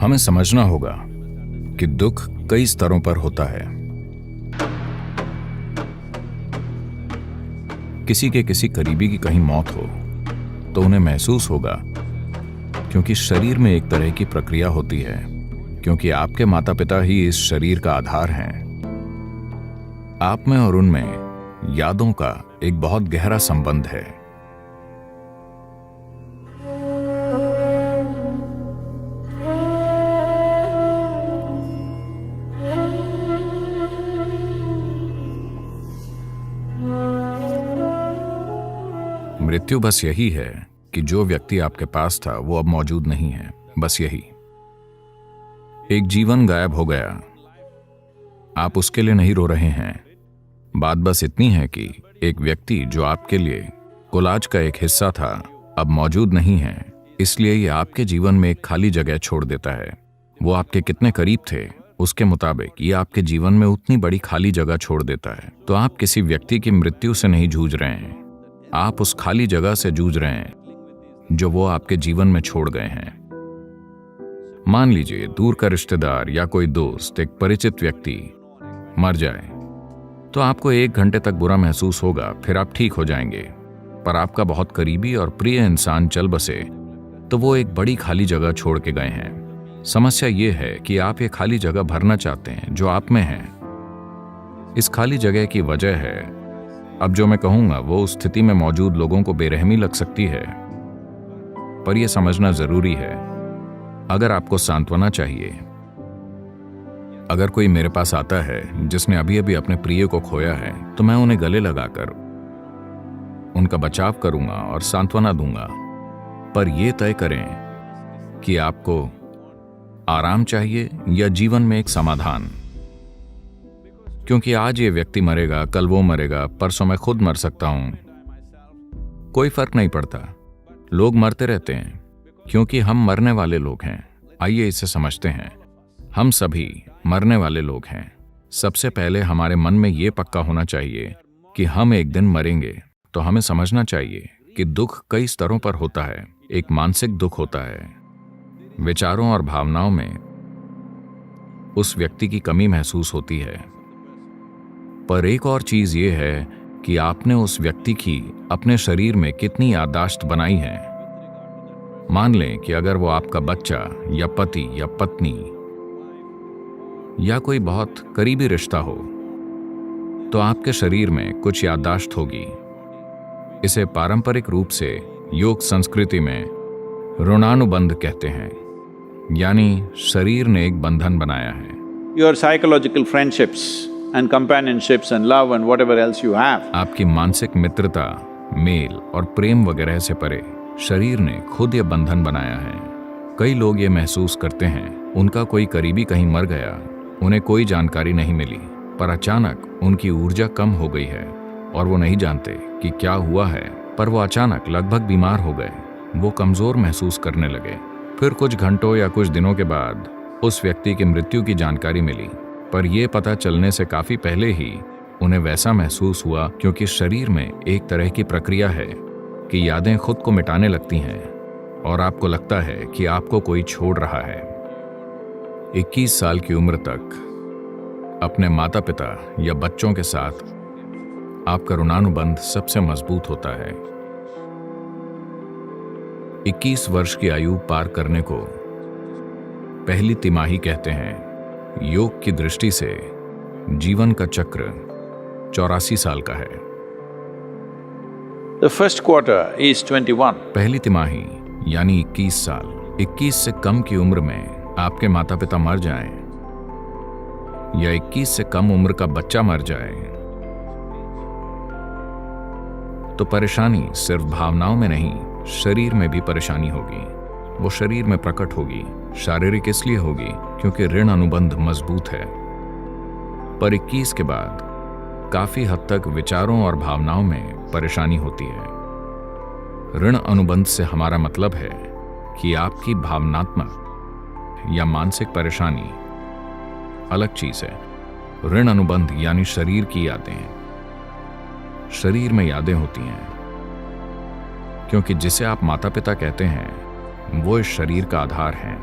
हमें समझना होगा कि दुख कई स्तरों पर होता है। किसी के किसी करीबी की कहीं मौत हो तो उन्हें महसूस होगा, क्योंकि शरीर में एक तरह की प्रक्रिया होती है, क्योंकि आपके माता पिता ही इस शरीर का आधार हैं। आप में और उनमें यादों का एक बहुत गहरा संबंध है। मृत्यु बस यही है कि जो व्यक्ति आपके पास था वो अब मौजूद नहीं है, बस यही। एक जीवन गायब हो गया। आप उसके लिए नहीं रो रहे हैं। बात बस इतनी है कि एक व्यक्ति जो आपके लिए कोलाज का एक हिस्सा था अब मौजूद नहीं है, इसलिए ये आपके जीवन में एक खाली जगह छोड़ देता है। वो आपके कितने करीब थे उसके मुताबिक ये आपके जीवन में उतनी बड़ी खाली जगह छोड़ देता है। तो आप किसी व्यक्ति की मृत्यु से नहीं जूझ रहे हैं, आप उस खाली जगह से जूझ रहे हैं जो वो आपके जीवन में छोड़ गए हैं। मान लीजिए दूर का रिश्तेदार या कोई दोस्त, एक परिचित व्यक्ति मर जाए तो आपको 1 घंटे तक बुरा महसूस होगा, फिर आप ठीक हो जाएंगे। पर आपका बहुत करीबी और प्रिय इंसान चल बसे तो वो एक बड़ी खाली जगह छोड़ के गए हैं। समस्या ये है कि आप ये खाली जगह भरना चाहते हैं जो आप में है। इस खाली जगह की वजह है, अब जो मैं कहूंगा वो उस स्थिति में मौजूद लोगों को बेरहमी लग सकती है, पर यह समझना जरूरी है। अगर आपको सांत्वना चाहिए, अगर कोई मेरे पास आता है जिसने अभी अभी अपने प्रिय को खोया है, तो मैं उन्हें गले लगाकर उनका बचाव करूंगा और सांत्वना दूंगा। पर यह तय करें कि आपको आराम चाहिए या जीवन में एक समाधान, क्योंकि आज ये व्यक्ति मरेगा, कल वो मरेगा, परसों मैं खुद मर सकता हूं। कोई फर्क नहीं पड़ता, लोग मरते रहते हैं क्योंकि हम मरने वाले लोग हैं। आइए इसे समझते हैं। हम सभी मरने वाले लोग हैं। सबसे पहले हमारे मन में ये पक्का होना चाहिए कि हम एक दिन मरेंगे। तो हमें समझना चाहिए कि दुख कई स्तरों पर होता है। एक मानसिक दुख होता है, विचारों और भावनाओं में उस व्यक्ति की कमी महसूस होती है। पर एक और चीज ये है कि आपने उस व्यक्ति की अपने शरीर में कितनी याददाश्त बनाई है। मान लें कि अगर वो आपका बच्चा या पति या पत्नी या कोई बहुत करीबी रिश्ता हो, तो आपके शरीर में कुछ याददाश्त होगी। इसे पारंपरिक रूप से योग संस्कृति में ऋणानुबंध कहते हैं, यानी शरीर ने एक बंधन बनाया है। Your psychological friendships and companionships and love and whatever else you have. आपकी मानसिक मित्रता, मेल और प्रेम वगैरह से परे शरीर ने खुद ये बंधन बनाया है। कई लोग ये महसूस करते हैं उनका कोई करीबी कहीं मर गया, उन्हें कोई जानकारी नहीं मिली, पर अचानक उनकी ऊर्जा कम हो गई है और वो नहीं जानते कि क्या हुआ है, पर वो अचानक लगभग बीमार हो गए। वो कमजोर महसूस करने लगे। फिर कुछ घंटों या कुछ दिनों के बाद उस व्यक्ति की मृत्यु की जानकारी मिली, पर यह पता चलने से काफी पहले ही उन्हें वैसा महसूस हुआ, क्योंकि शरीर में एक तरह की प्रक्रिया है कि यादें खुद को मिटाने लगती हैं और आपको लगता है कि आपको कोई छोड़ रहा है। 21 साल की उम्र तक अपने माता पिता या बच्चों के साथ आपका ऋणानुबंध सबसे मजबूत होता है। 21 वर्ष की आयु पार करने को पहली तिमाही कहते हैं। योग की दृष्टि से जीवन का चक्र 84 साल का है। The first quarter is 21. पहली तिमाही यानी 21 साल। 21 से कम की उम्र में आपके माता पिता मर जाएं या 21 से कम उम्र का बच्चा मर जाए तो परेशानी सिर्फ भावनाओं में नहीं, शरीर में भी परेशानी होगी। वो शरीर में प्रकट होगी। शारीरिक इसलिए होगी क्योंकि ऋण अनुबंध मजबूत है। पर 21 के बाद काफी हद तक विचारों और भावनाओं में परेशानी होती है। ऋण अनुबंध से हमारा मतलब है कि आपकी भावनात्मक या मानसिक परेशानी अलग चीज है। ऋण अनुबंध यानी शरीर की यादें। शरीर में यादें होती हैं क्योंकि जिसे आप माता पिता कहते हैं वो इस शरीर का आधार है।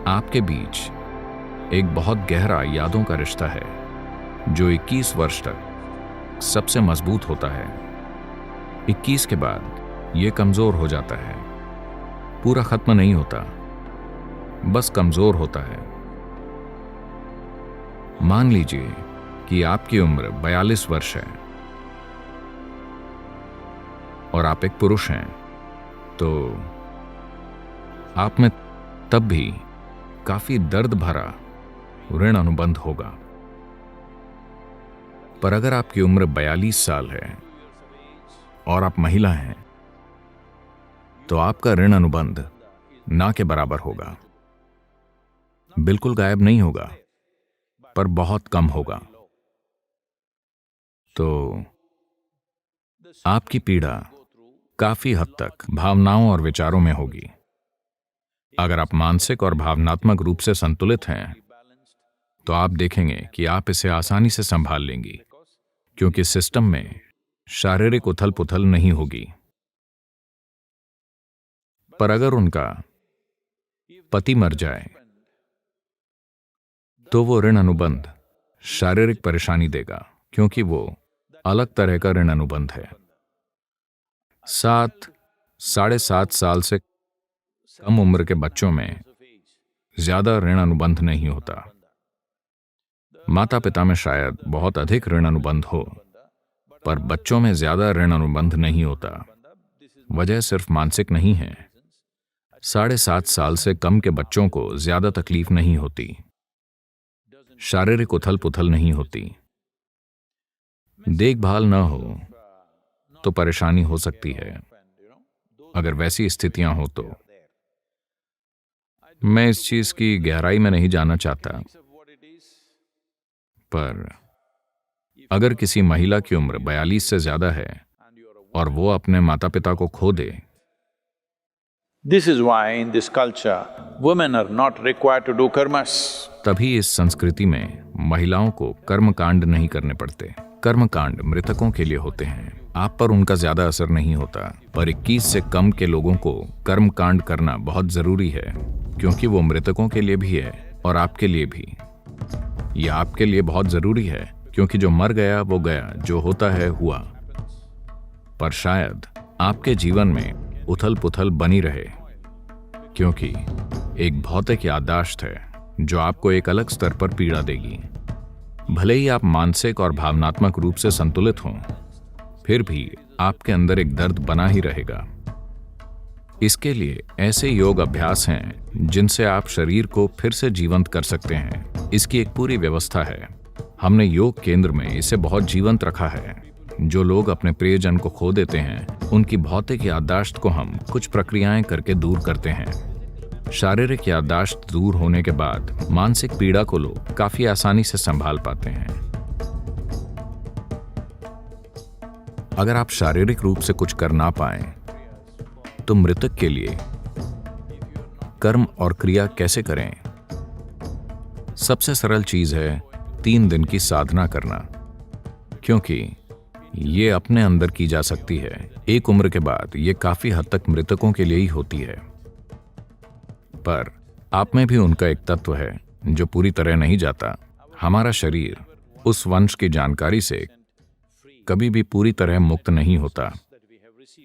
आपके बीच एक बहुत गहरा यादों का रिश्ता है जो 21 वर्ष तक सबसे मजबूत होता है। 21 के बाद यह कमजोर हो जाता है। पूरा खत्म नहीं होता, बस कमजोर होता है। मान लीजिए कि आपकी उम्र 42 वर्ष है और आप एक पुरुष हैं, तो आप में तब भी काफी दर्द भरा ऋण अनुबंध होगा। पर अगर आपकी उम्र 42 साल है और आप महिला हैं, तो आपका ऋण अनुबंध ना के बराबर होगा। बिल्कुल गायब नहीं होगा, पर बहुत कम होगा। तो आपकी पीड़ा काफी हद तक भावनाओं और विचारों में होगी। अगर आप मानसिक और भावनात्मक रूप से संतुलित हैं, तो आप देखेंगे कि आप इसे आसानी से संभाल लेंगी, क्योंकि सिस्टम में शारीरिक उथल पुथल नहीं होगी। पर अगर उनका पति मर जाए, तो वो ऋण अनुबंध शारीरिक परेशानी देगा, क्योंकि वो अलग तरह का ऋण अनुबंध है। 7-7.5 साल से कम उम्र के बच्चों में ज्यादा ऋण अनुबंध नहीं होता। माता पिता में शायद बहुत अधिक ऋण अनुबंध हो, पर बच्चों में ज्यादा ऋण अनुबंध नहीं होता। वजह सिर्फ मानसिक नहीं है। 7.5 साल से कम के बच्चों को ज्यादा तकलीफ नहीं होती, शारीरिक उथल पुथल नहीं होती। देखभाल न हो तो परेशानी हो सकती है। अगर वैसी स्थितियां हो तो मैं इस चीज की गहराई में नहीं जाना चाहता, पर अगर किसी महिला की उम्र 42 से ज्यादा है और वो अपने माता पिता को खो दे, This is why in this culture, women are not required to do karmas. तभी इस संस्कृति में महिलाओं को कर्मकांड नहीं करने पड़ते। कर्मकांड मृतकों के लिए होते हैं, आप पर उनका ज्यादा असर नहीं होता। पर 21 से कम के लोगों को कर्मकांड करना बहुत जरूरी है, क्योंकि वो मृतकों के लिए भी है और आपके लिए भी। यह आपके लिए बहुत जरूरी है, क्योंकि जो मर गया वो गया, जो होता है हुआ। पर शायद आपके जीवन में उथल पुथल बनी रहे, क्योंकि एक भौतिक याददाश्त है जो आपको एक अलग स्तर पर पीड़ा देगी। भले ही आप मानसिक और भावनात्मक रूप से संतुलित हों, फिर भी आपके अंदर एक दर्द बना ही रहेगा। इसके लिए ऐसे योग अभ्यास हैं जिनसे आप शरीर को फिर से जीवंत कर सकते हैं। इसकी एक पूरी व्यवस्था है। हमने योग केंद्र में इसे बहुत जीवंत रखा है। जो लोग अपने प्रियजन को खो देते हैं, उनकी भौतिक याददाश्त को हम कुछ प्रक्रियाएं करके दूर करते हैं। शारीरिक याददाश्त दूर होने के बाद मानसिक पीड़ा को लोग काफी आसानी से संभाल पाते हैं। अगर आप शारीरिक रूप से कुछ कर ना पाएं, तो मृतक के लिए कर्म और क्रिया कैसे करें? सबसे सरल चीज है 3 दिन की साधना करना, क्योंकि ये अपने अंदर की जा सकती है। एक उम्र के बाद ये काफी हद तक मृतकों के लिए ही होती है, पर आप में भी उनका एक तत्व है जो पूरी तरह नहीं जाता। हमारा शरीर उस वंश की जानकारी से कभी भी पूरी तरह मुक्त नहीं होता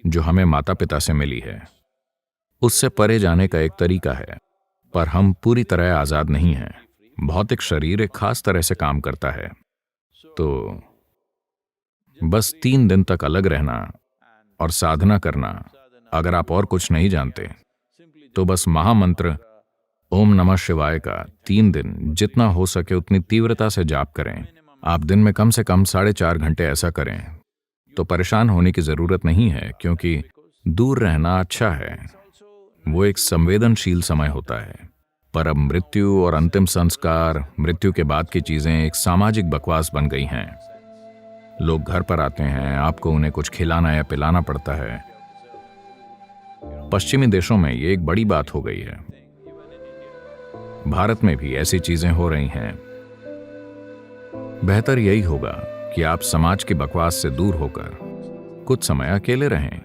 जो हमें माता पिता से मिली है। उससे परे जाने का एक तरीका है, पर हम पूरी तरह आजाद नहीं हैं। भौतिक शरीर एक खास तरह से काम करता है। तो बस 3 दिन तक अलग रहना और साधना करना। अगर आप और कुछ नहीं जानते, तो बस महामंत्र ओम नमः शिवाय का 3 दिन जितना हो सके उतनी तीव्रता से जाप करें। आप दिन में कम से कम 4.5 घंटे ऐसा करें, तो परेशान होने की जरूरत नहीं है, क्योंकि दूर रहना अच्छा है। वो एक संवेदनशील समय होता है। पर अब मृत्यु और अंतिम संस्कार, मृत्यु के बाद की चीजें एक सामाजिक बकवास बन गई हैं। लोग घर पर आते हैं, आपको उन्हें कुछ खिलाना या पिलाना पड़ता है। पश्चिमी देशों में ये एक बड़ी बात हो गई है। भारत में भी ऐसी चीजें हो रही हैं। बेहतर यही होगा कि आप समाज की बकवास से दूर होकर कुछ समय अकेले रहें।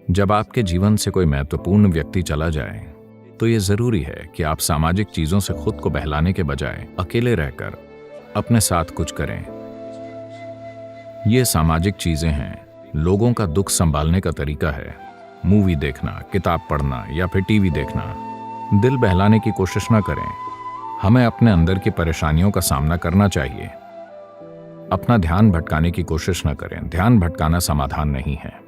जब आपके जीवन से कोई महत्वपूर्ण व्यक्ति चला जाए, तो ये जरूरी है कि आप सामाजिक चीजों से खुद को बहलाने के बजाय अकेले रहकर अपने साथ कुछ करें। ये सामाजिक चीजें हैं, लोगों का दुख संभालने का तरीका है। मूवी देखना, किताब पढ़ना या फिर टीवी देखना। दिल बहलाने की कोशिश ना करें। हमें अपने अंदर की परेशानियों का सामना करना चाहिए। अपना ध्यान भटकाने की कोशिश न करें। ध्यान भटकाना समाधान नहीं है।